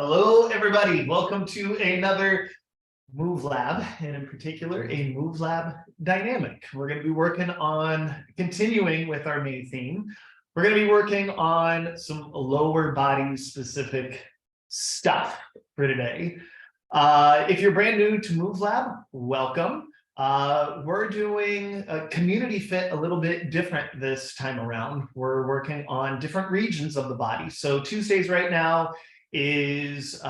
Hello, everybody. Welcome to another Move Lab, and in particular, a Move Lab dynamic. We're going to be working on continuing with our main theme. We're going to be working on some lower body specific stuff for today. If you're brand new to Move Lab, welcome. We're doing a community fit a little bit different this time around. We're working on different regions of the body. So Tuesdays right now is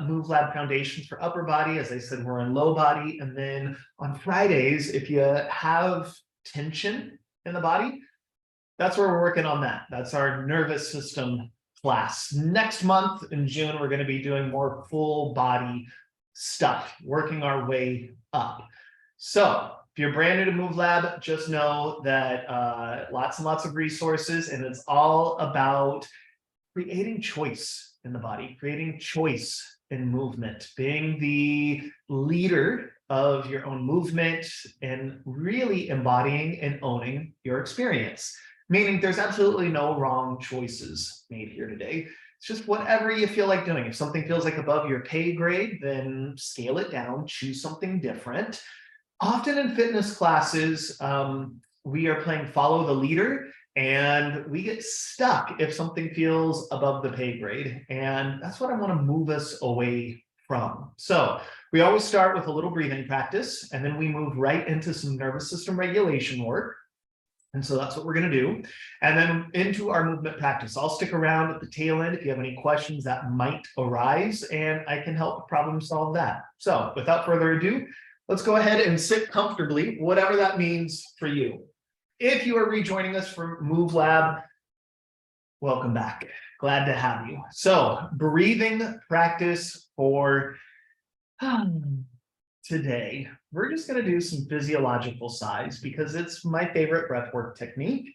Move Lab Foundations for upper body. As I said, we're in low body. And then on Fridays, if you have tension in the body, that's where we're working on that. That's our nervous system class. Next month in June, we're going to be doing more full body stuff, working our way up. So if you're brand new to Move Lab, just know that lots and lots of resources, and it's all about creating choice in the body, creating choice in movement, being the leader of your own movement, and really embodying and owning your experience. Meaning there's absolutely no wrong choices made here today. It's just whatever you feel like doing. If something feels like above your pay grade, then scale it down, choose something different. Often in fitness classes, we are playing follow the leader, and we get stuck if something feels above the pay grade. And that's what I want to move us away from. So we always start with a little breathing practice, and then we move right into some nervous system regulation work. And so that's what we're going to do. And then into our movement practice. I'll stick around at the tail end if you have any questions that might arise, and I can help problem solve that. So without further ado, let's go ahead and sit comfortably, whatever that means for you. If you are rejoining us from Move Lab, welcome back. Glad to have you. So breathing practice for today. We're just going to do some physiological sighs because it's my favorite breathwork technique.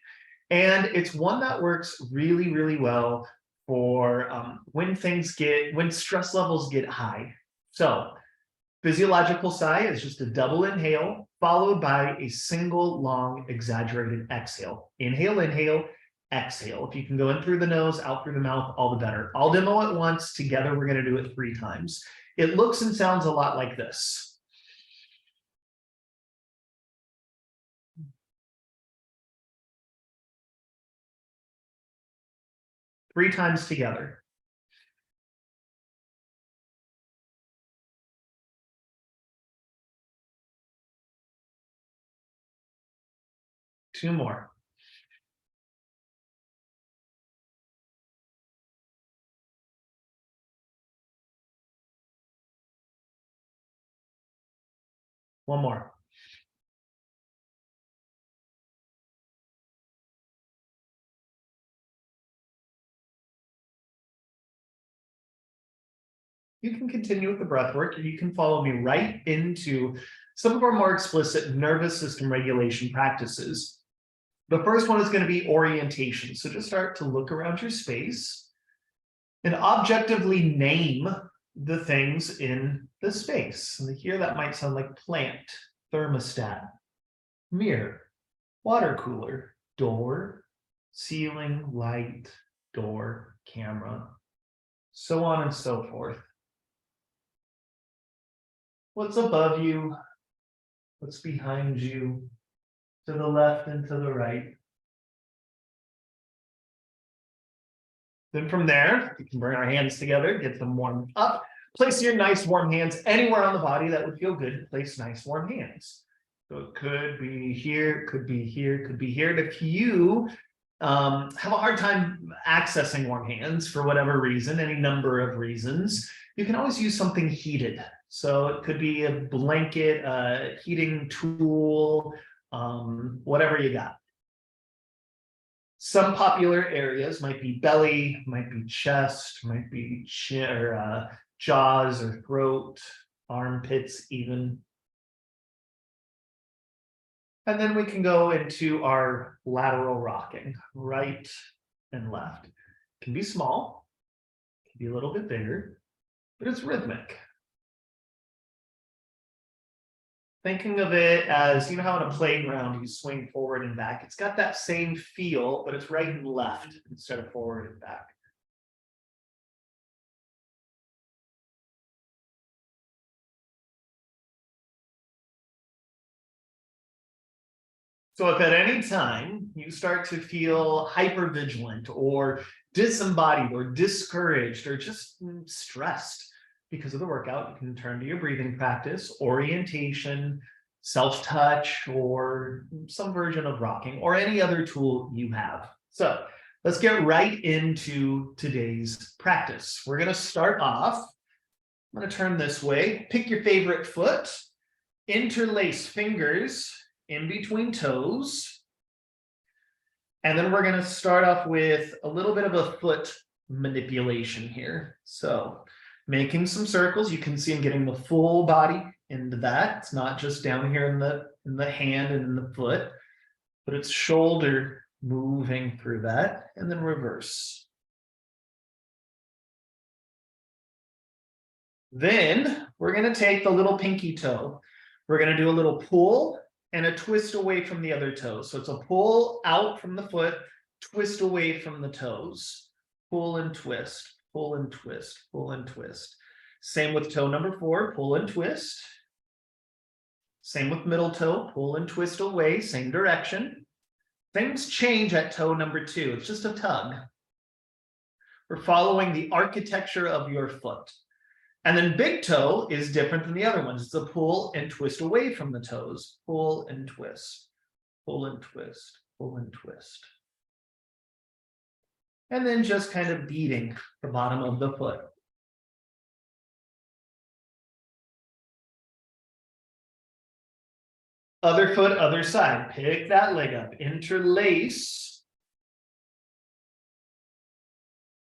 And it's one that works really, really well for when stress levels get high. So physiological sigh is just a double inhale followed by a single long exaggerated exhale. Inhale, inhale, exhale. If you can go in through the nose, out through the mouth, all the better. I'll demo it once. Together, we're going to do it 3 times. It looks and sounds a lot like this. Three times together. Two more. One more. You can continue with the breath work, or you can follow me right into some of our more explicit nervous system regulation practices. The first one is going to be orientation. So just start to look around your space and objectively name the things in the space. And here that might sound like plant, thermostat, mirror, water cooler, door, ceiling, light, door, camera, so on and so forth. What's above you? What's behind you? To the left and to the right. Then from there, we can bring our hands together, get them warmed up. Place your nice warm hands anywhere on the body that would feel good to place nice warm hands. So it could be here, could be here, could be here. And if you have a hard time accessing warm hands for whatever reason, any number of reasons, you can always use something heated. So it could be a blanket, a heating tool, whatever you got. Some popular areas might be belly, might be chest, might be chin or jaws or throat, armpits even. And then we can go into our lateral rocking, right and left. It can be small, it can be a little bit bigger, but it's rhythmic. Thinking of it as, you know how in a playground you swing forward and back, it's got that same feel, but it's right and left instead of forward and back. So if at any time you start to feel hypervigilant or disembodied or discouraged or just stressed because of the workout, you can turn to your breathing practice, orientation, self-touch, or some version of rocking, or any other tool you have. So let's get right into today's practice. We're going to start off. I'm going to turn this way. Pick your favorite foot, interlace fingers in between toes. And then we're going to start off with a little bit of a foot manipulation here. So making some circles. You can see I'm getting the full body into that. It's not just down here in the hand and in the foot, but it's shoulder moving through that, and then reverse. Then we're going to take the little pinky toe. We're going to do a little pull and a twist away from the other toes. So it's a pull out from the foot, twist away from the toes. Pull and twist, pull and twist, pull and twist. Same with toe number 4, pull and twist. Same with middle toe, pull and twist away, same direction. Things change at toe number 2. It's just a tug. We're following the architecture of your foot. And then big toe is different than the other ones. It's a pull and twist away from the toes. Pull and twist, pull and twist, pull and twist. And then just kind of beating the bottom of the foot. Other foot, other side. Pick that leg up, interlace.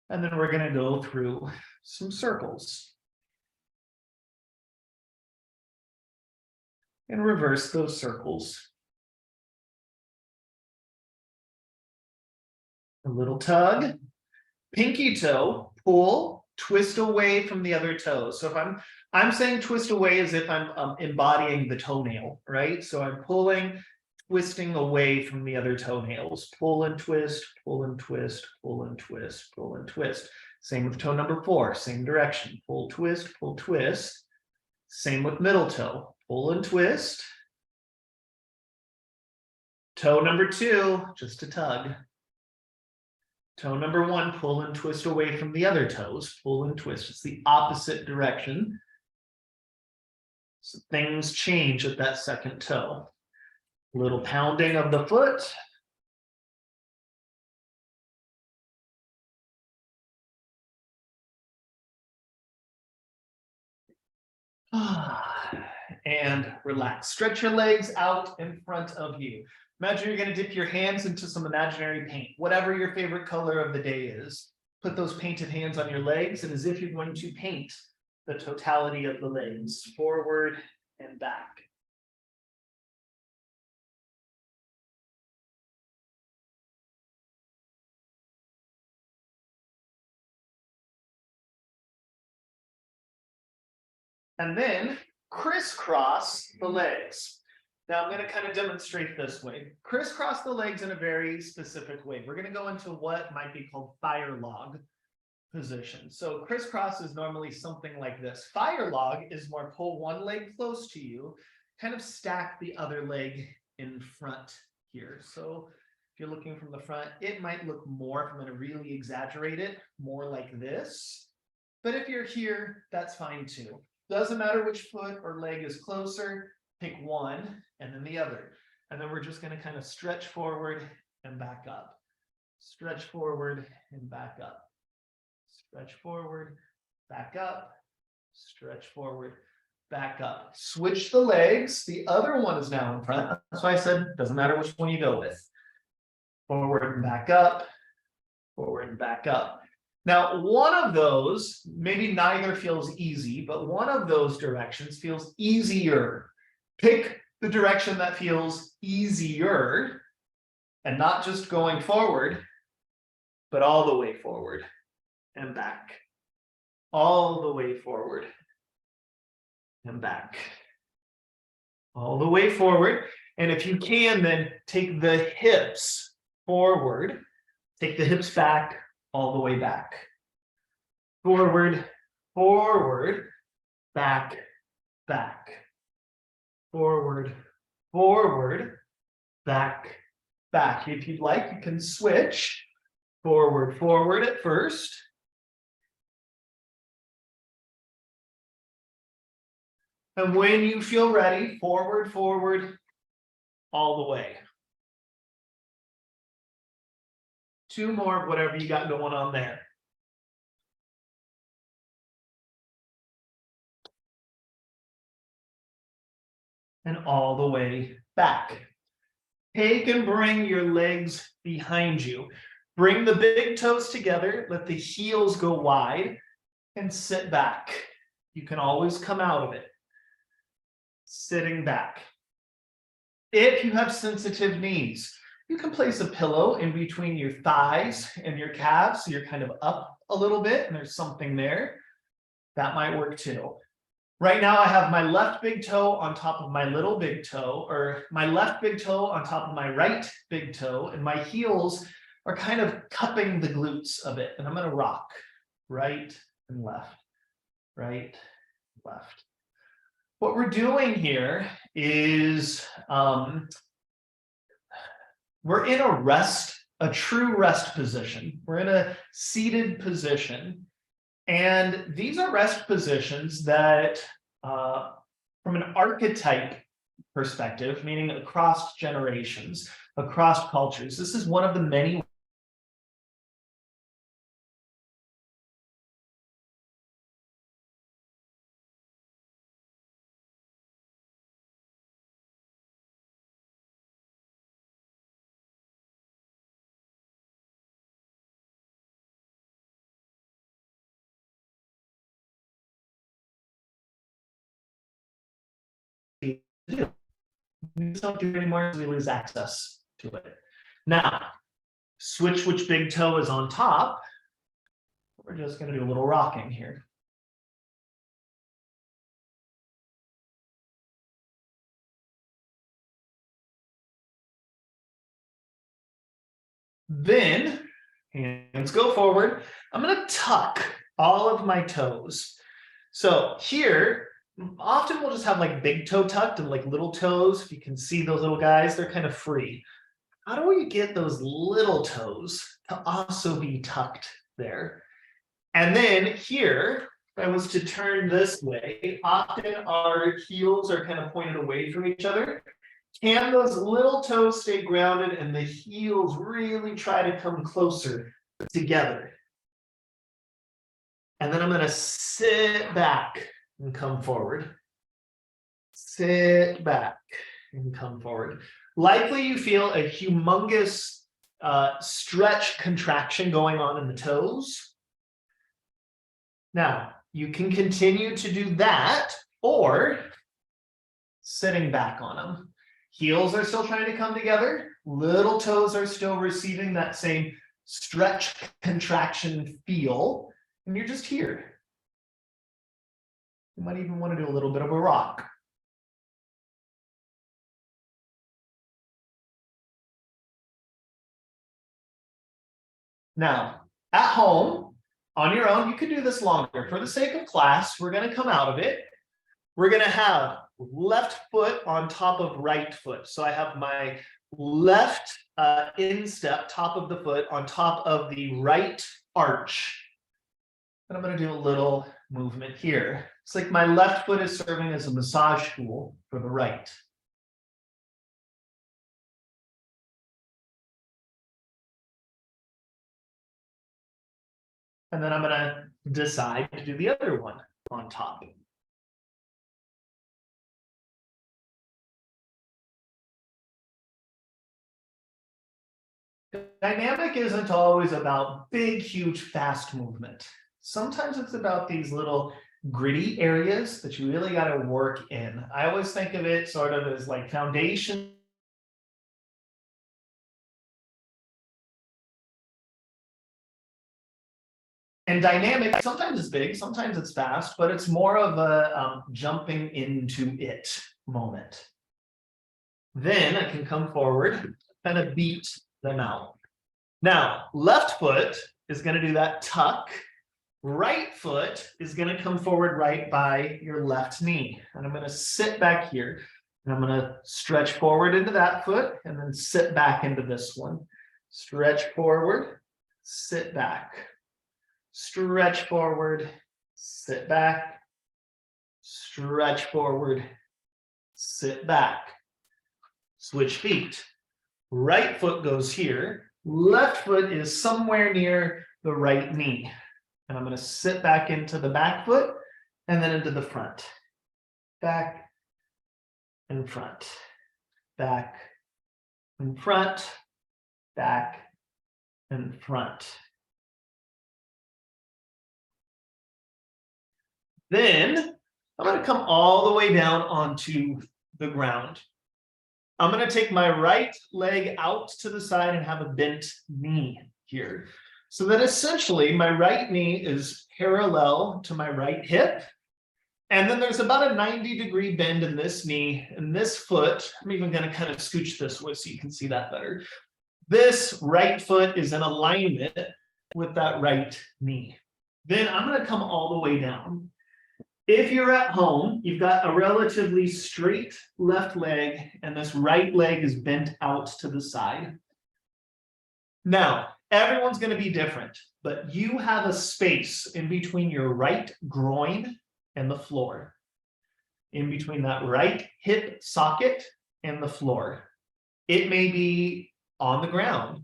And then we're going to go through some circles. And reverse those circles. A little tug. Pinky toe, pull, twist away from the other toes. So if I'm saying twist away as if I'm embodying the toenail, right? So I'm pulling, twisting away from the other toenails. Pull and twist, pull and twist, pull and twist, pull and twist. Same with toe number 4, same direction. Pull, twist, pull, twist. Same with middle toe. Pull and twist. Toe number 2, just a tug. Toe number 1, pull and twist away from the other toes. Pull and twist. It's the opposite direction. So things change at that second toe. A little pounding of the foot. And relax. Stretch your legs out in front of you. Imagine you're going to dip your hands into some imaginary paint, whatever your favorite color of the day is. Put those painted hands on your legs, and as if you're going to paint the totality of the legs, forward and back. And then crisscross the legs. Now I'm going to kind of demonstrate this way. Crisscross the legs in a very specific way. We're going to go into what might be called fire log position. So crisscross is normally something like this. Fire log is more pull one leg close to you, kind of stack the other leg in front here. So if you're looking from the front, it might look more, if I'm going to really exaggerate it, more like this. But if you're here, that's fine too. Doesn't matter which foot or leg is closer, pick one and then the other. And then we're just going to kind of stretch forward and back up. Stretch forward and back up. Stretch forward, back up. Stretch forward, back up. Switch the legs. The other one is now in front. That's why I said doesn't matter which one you go with. Forward and back up. Forward and back up. Now, one of those, maybe neither feels easy, but one of those directions feels easier. Pick the direction that feels easier and not just going forward, but all the way forward and back. All the way forward and back. All the way forward. And if you can, then take the hips forward, take the hips back, all the way back. Forward, forward, back, back. Forward, forward, back, back. If you'd like, you can switch forward, forward at first. And when you feel ready, forward, forward, all the way. 2 more of whatever you got going on there. And all the way back. Take and bring your legs behind you. Bring the big toes together, let the heels go wide, and sit back. You can always come out of it. Sitting back. If you have sensitive knees, you can place a pillow in between your thighs and your calves, so you're kind of up a little bit, and there's something there. That might work too. Right now, I have my left big toe on top of my little big toe, or my left big toe on top of my right big toe, and my heels are kind of cupping the glutes a bit. And I'm going to rock right and left, right, left. What we're doing here is we're in a true rest position. We're in a seated position. And these are rest positions that, from an archetype perspective, meaning across generations, across cultures, this is one of the many do. We just don't do it anymore, so we lose access to it. Now, switch which big toe is on top. We're just going to do a little rocking here. Then, hands go forward. I'm going to tuck all of my toes. So here, often we'll just have like big toe tucked and like little toes. If you can see those little guys, they're kind of free. How do we get those little toes to also be tucked there? And then here, if I was to turn this way, often our heels are kind of pointed away from each other. Can those little toes stay grounded and the heels really try to come closer together? And then I'm going to sit back and come forward. Sit back and come forward. Likely you feel a humongous stretch contraction going on in the toes. Now, you can continue to do that or sitting back on them. Heels are still trying to come together. Little toes are still receiving that same stretch contraction feel. And you're just here. You might even want to do a little bit of a rock. Now, at home, on your own, you could do this longer. For the sake of class, we're going to come out of it. We're going to have left foot on top of right foot. So I have my left instep, top of the foot, on top of the right arch. And I'm going to do a little movement here. It's like my left foot is serving as a massage tool for the right. And then I'm going to decide to do the other one on top. Dynamic isn't always about big, huge, fast movement. Sometimes it's about these little gritty areas that you really got to work in. I always think of it sort of as like foundation. And dynamic, sometimes it's big, sometimes it's fast, but it's more of a jumping into it moment. Then I can come forward, kind of beat them out. Now, left foot is going to do that tuck. Right foot is going to come forward right by your left knee. And I'm going to sit back here. And I'm going to stretch forward into that foot and then sit back into this one. Stretch forward, sit back. Stretch forward, sit back. Stretch forward, sit back. Switch feet. Right foot goes here. Left foot is somewhere near the right knee. And I'm going to sit back into the back foot and then into the front. Back and front. Back and front. Back and front. Then I'm going to come all the way down onto the ground. I'm going to take my right leg out to the side and have a bent knee here. So that essentially my right knee is parallel to my right hip. And then there's about a 90-degree bend in this knee and this foot. I'm even going to kind of scooch this way so you can see that better. This right foot is in alignment with that right knee. Then I'm going to come all the way down. If you're at home, you've got a relatively straight left leg and this right leg is bent out to the side. Now, everyone's going to be different, but you have a space in between your right groin and the floor, in between that right hip socket and the floor. It may be on the ground,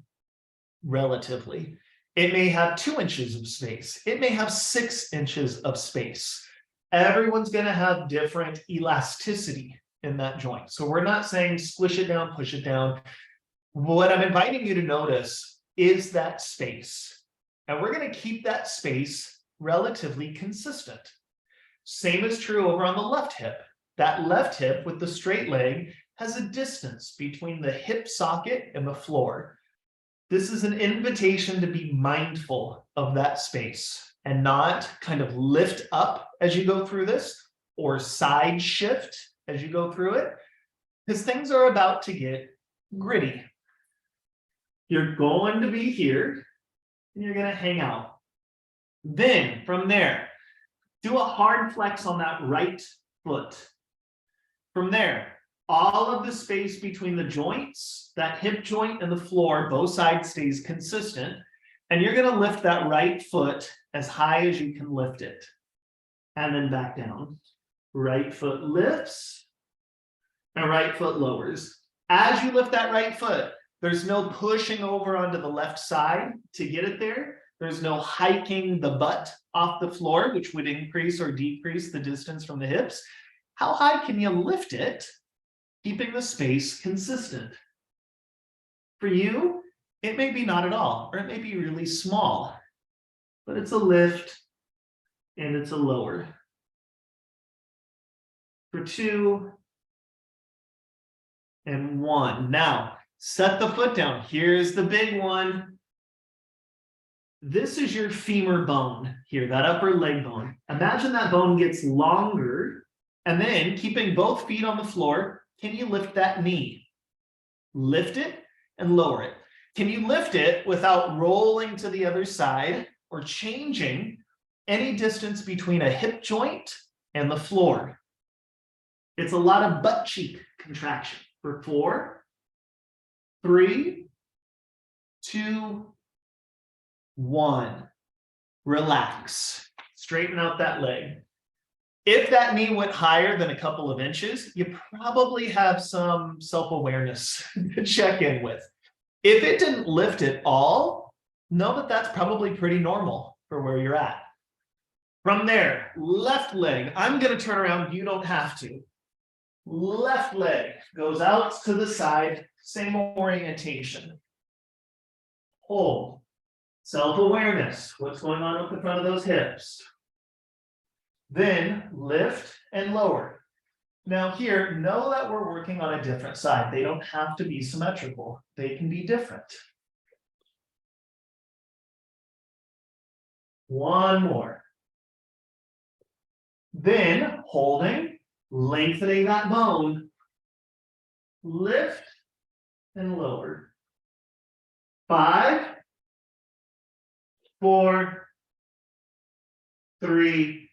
relatively. It may have 2 inches of space. It may have 6 inches of space. Everyone's going to have different elasticity in that joint. So we're not saying squish it down, push it down. What I'm inviting you to notice is that space. And we're going to keep that space relatively consistent. Same is true over on the left hip. That left hip with the straight leg has a distance between the hip socket and the floor. This is an invitation to be mindful of that space and not kind of lift up as you go through this or side shift as you go through it, because things are about to get gritty. You're going to be here and you're going to hang out. Then from there, do a hard flex on that right foot. From there, all of the space between the joints, that hip joint and the floor, both sides stays consistent. And you're going to lift that right foot as high as you can lift it. And then back down. Right foot lifts and right foot lowers. As you lift that right foot, there's no pushing over onto the left side to get it there. There's no hiking the butt off the floor, which would increase or decrease the distance from the hips. How high can you lift it, keeping the space consistent? For you, it may be not at all, or it may be really small, but it's a lift and it's a lower. For 2 and 1. Now, set the foot down. Here's the big one. This is your femur bone here, that upper leg bone. Imagine that bone gets longer, and then keeping both feet on the floor, can you lift that knee? Lift it and lower it. Can you lift it without rolling to the other side or changing any distance between a hip joint and the floor? It's a lot of butt cheek contraction. For 4, 3, 2, 1. Relax. Straighten out that leg. If that knee went higher than a couple of inches, you probably have some self-awareness to check in with. If it didn't lift at all, know that that's probably pretty normal for where you're at. From there, left leg. I'm going to turn around. You don't have to. Left leg goes out to the side. Same orientation. Hold. Self-awareness. What's going on up the front of those hips? Then lift and lower. Now here, know that we're working on a different side. They don't have to be symmetrical. They can be different. 1 more. Then holding, lengthening that bone. Lift and lower. 5, 4, 3,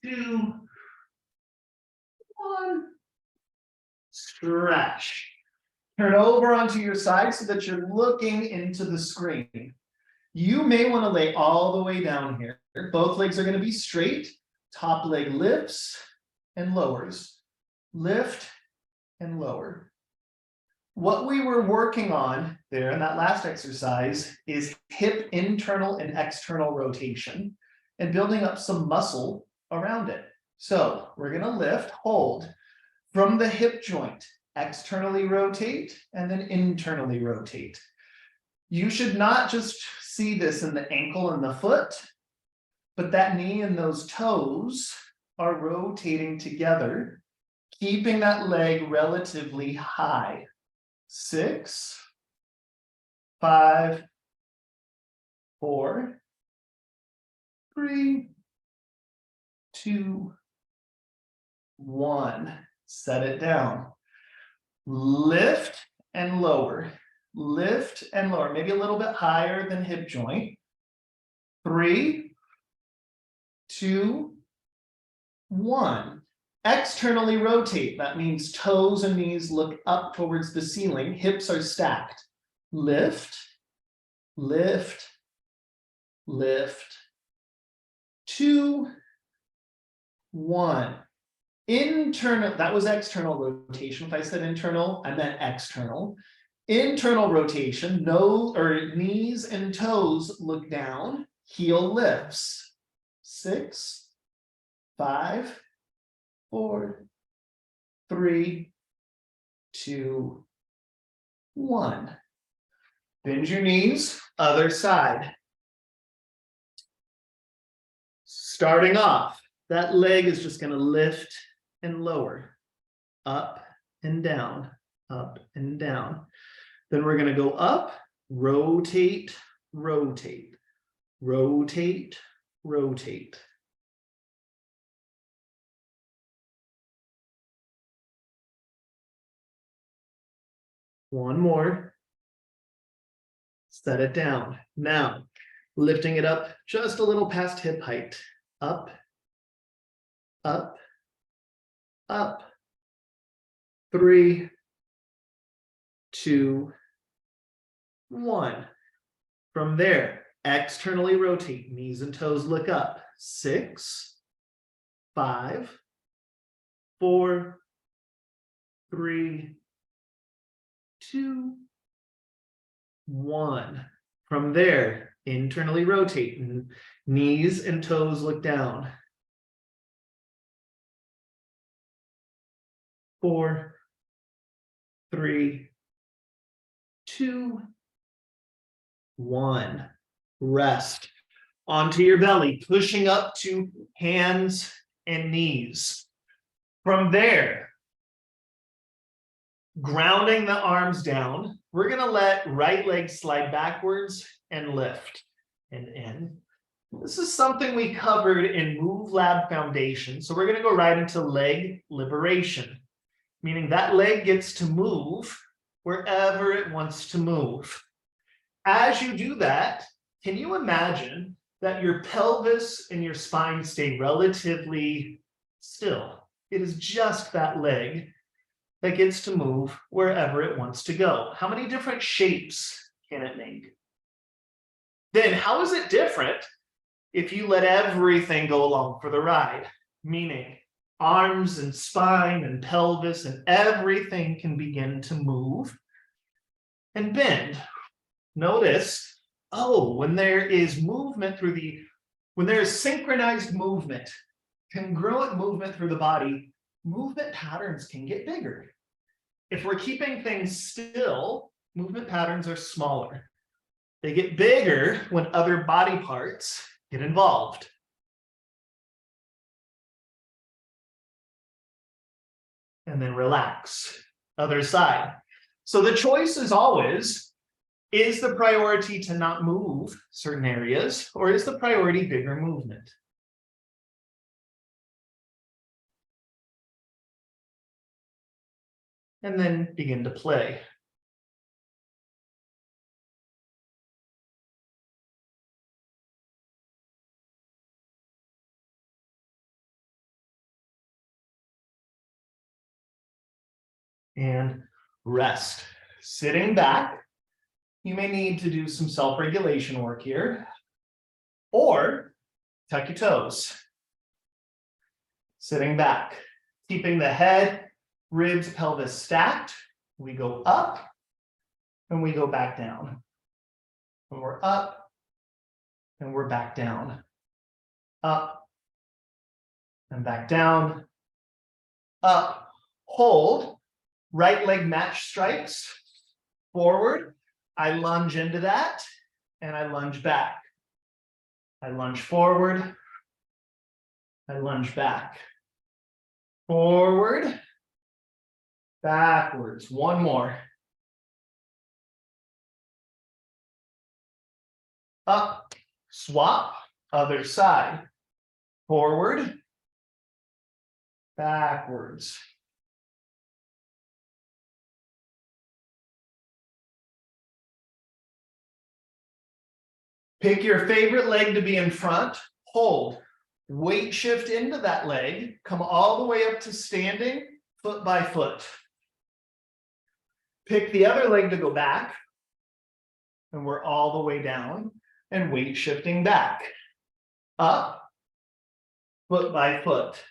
2, 1. stretch. Turn over onto your side so that you're looking into the screen. You may want to lay all the way down here. Both legs are going to be straight. Top leg lifts and lowers. Lift and lower. What we were working on there in that last exercise is hip internal and external rotation and building up some muscle around it. So we're going to lift, hold from the hip joint, externally rotate and then internally rotate. You should not just see this in the ankle and the foot, but that knee and those toes are rotating together, keeping that leg relatively high. 6, 5, 4, 3, 2, 1. Set it down. Lift and lower. Lift and lower, maybe a little bit higher than hip joint. 3, 2, 1. Externally rotate. That means toes and knees look up towards the ceiling. Hips are stacked. Lift, lift, lift. 2, 1. Internal, that was external rotation. If I said internal, I meant external. Internal rotation, nose or knees and toes look down, heel lifts. 6, 5, 4, 3, 2, 1. Bend your knees, other side. Starting off, that leg is just going to lift and lower, up and down, up and down. Then we're going to go up, rotate, rotate, rotate, rotate. One more. Set it down. Now, lifting it up just a little past hip height. Up, up, up. 3, 2, 1. From there, externally rotate. Knees and toes look up. 6, 5, 4, 3, 2, 1. From there, internally rotate. Knees and toes look down. 4, 3, 2, 1. Rest. Onto your belly, pushing up to hands and knees. From there, grounding the arms down, we're going to let right leg slide backwards and lift and in. This is something we covered in Move Lab Foundation. So we're going to go right into leg liberation, meaning that leg gets to move wherever it wants to move. As you do that, can you imagine that your pelvis and your spine stay relatively still? It is just that leg that gets to move wherever it wants to go. How many different shapes can it make? Then how is it different if you let everything go along for the ride? Meaning arms and spine and pelvis and everything can begin to move and bend. Notice, oh, when there is movement when there is synchronized movement, congruent movement through the body, movement patterns can get bigger. If we're keeping things still, movement patterns are smaller. They get bigger when other body parts get involved. And then relax. Other side. So the choice is always, is the priority to not move certain areas, or is the priority bigger movement? And then begin to play. and rest. Sitting back, you may need to do some self-regulation work here, or tuck your toes. Sitting back, keeping the head, ribs, pelvis stacked. We go up and we go back down. When we're up and we're back down. Up and back down. Up, hold, right leg match strikes, forward. I lunge into that and I lunge back. I lunge forward. I lunge back. Forward, backwards. One more. Up, swap, other side. Forward, backwards. Pick your favorite leg to be in front, hold. Weight shift into that leg, come all the way up to standing, foot by foot. Pick the other leg to go back, and we're all the way down, and weight shifting back. Up, foot by foot.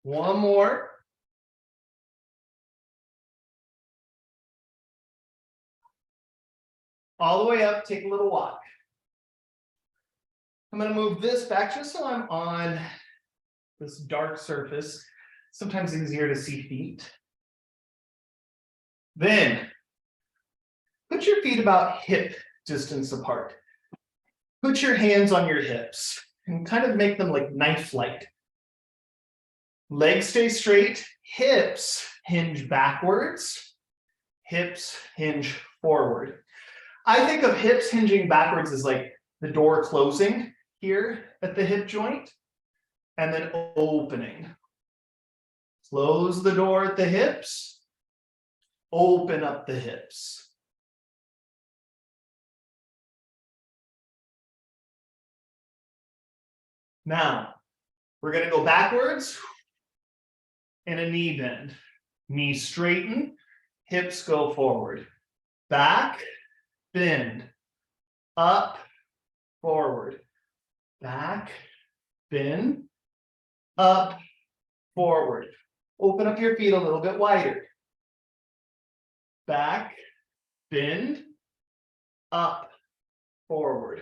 One more. All the way up, take a little walk. I'm going to move this back just so I'm on this dark surface. Sometimes easier to see feet. Then, put your feet about hip distance apart. Put your hands on your hips and kind of make them like knife-like. Legs stay straight, hips hinge backwards, hips hinge forward. I think of hips hinging backwards as like the door closing here at the hip joint and then opening. Close the door at the hips, open up the hips. Now, we're going to go backwards and a knee bend. Knees straighten, hips go forward. Back, bend, up, forward. Back, bend, up, forward. Open up your feet a little bit wider. Back, bend, up, forward.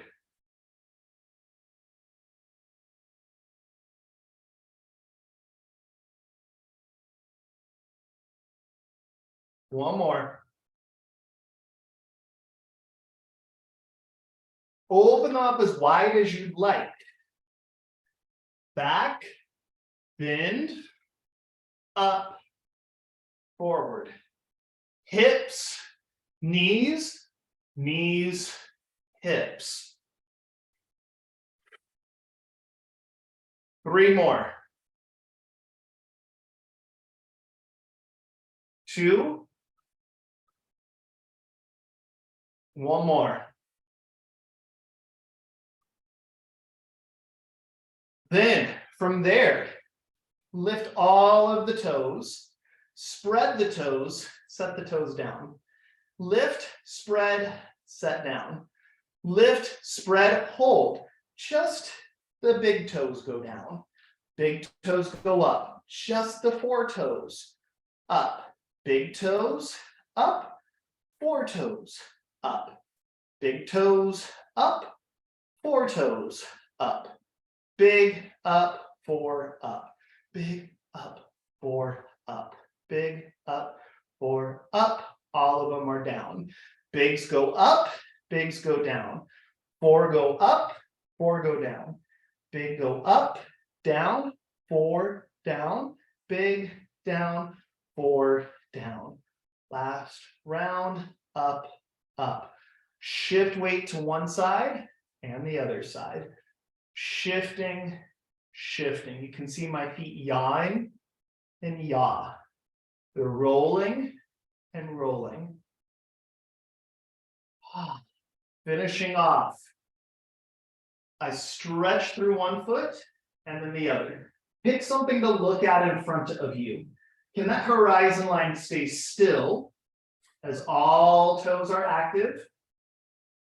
One more. Open up as wide as you'd like. Back, bend, up, forward. Hips, knees, knees, hips. 3 more. 2. 1 more. Then from there, lift all of the toes, spread the toes, set the toes down. Lift, spread, set down. Lift, spread, hold. Just the big toes go down. Big toes go up. Just the 4 toes up. Big toes up. 4 toes up. Big toes up. 4 toes up. Big up, 4 up. Big up, 4 up. Big up, 4 up. All of them are down. Bigs go up, bigs go down. 4 go up, 4 go down. Big go up, down, 4 down. Big down, 4 down. Last round, up, up. Shift weight to one side and the other side. shifting, shifting. You can see my feet yawing and yaw. They're rolling and rolling. Finishing off. I stretch through one foot and then the other. Pick something to look at in front of you. Can that horizon line stay still as all toes are active?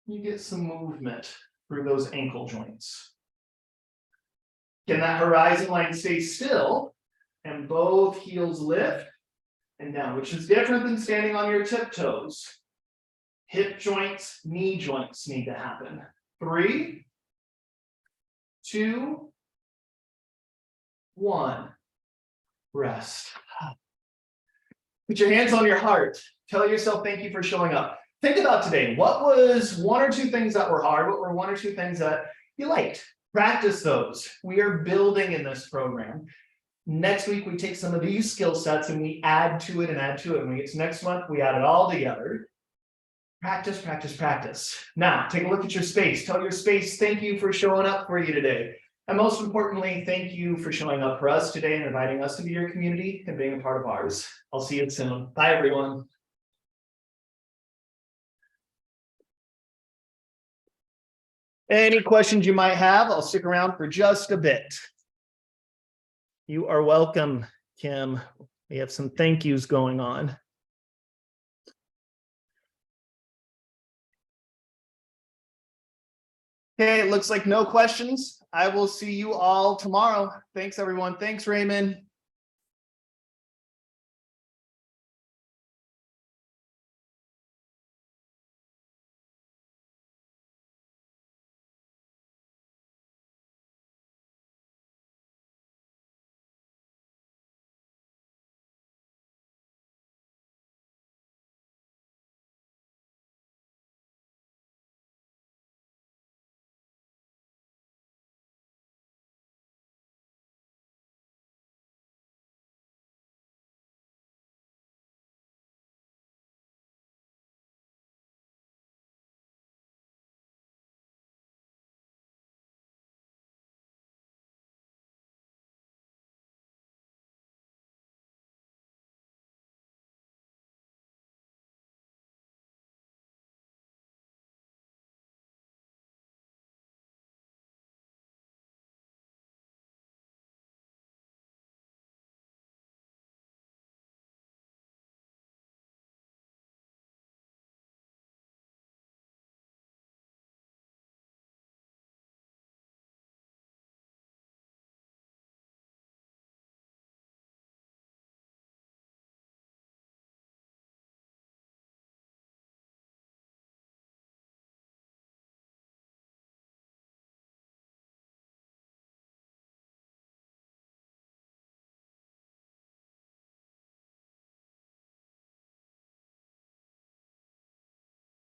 You get some movement through those ankle joints. Can that horizon line stay still and both heels lift and down, which is different than standing on your tiptoes. Hip joints, knee joints need to happen. 3, 2, 1. Rest. Put your hands on your heart. Tell yourself thank you for showing up. Think about today. What was 1 or 2 things that were hard? What were 1 or 2 things that you liked? Practice those. We are building in this program. Next week, we take some of these skill sets and we add to it and add to it. When we get to next month, we add it all together. Practice, practice, practice. Now, take a look at your space. Tell your space, thank you for showing up for you today. And most importantly, thank you for showing up for us today and inviting us to be your community and being a part of ours. I'll see you soon. Bye, everyone. Any questions you might have, I'll stick around for just a bit. You are welcome, Kim. We have some thank yous going on. Okay, it looks like no questions. I will see you all tomorrow. Thanks, everyone. Thanks, Raymond.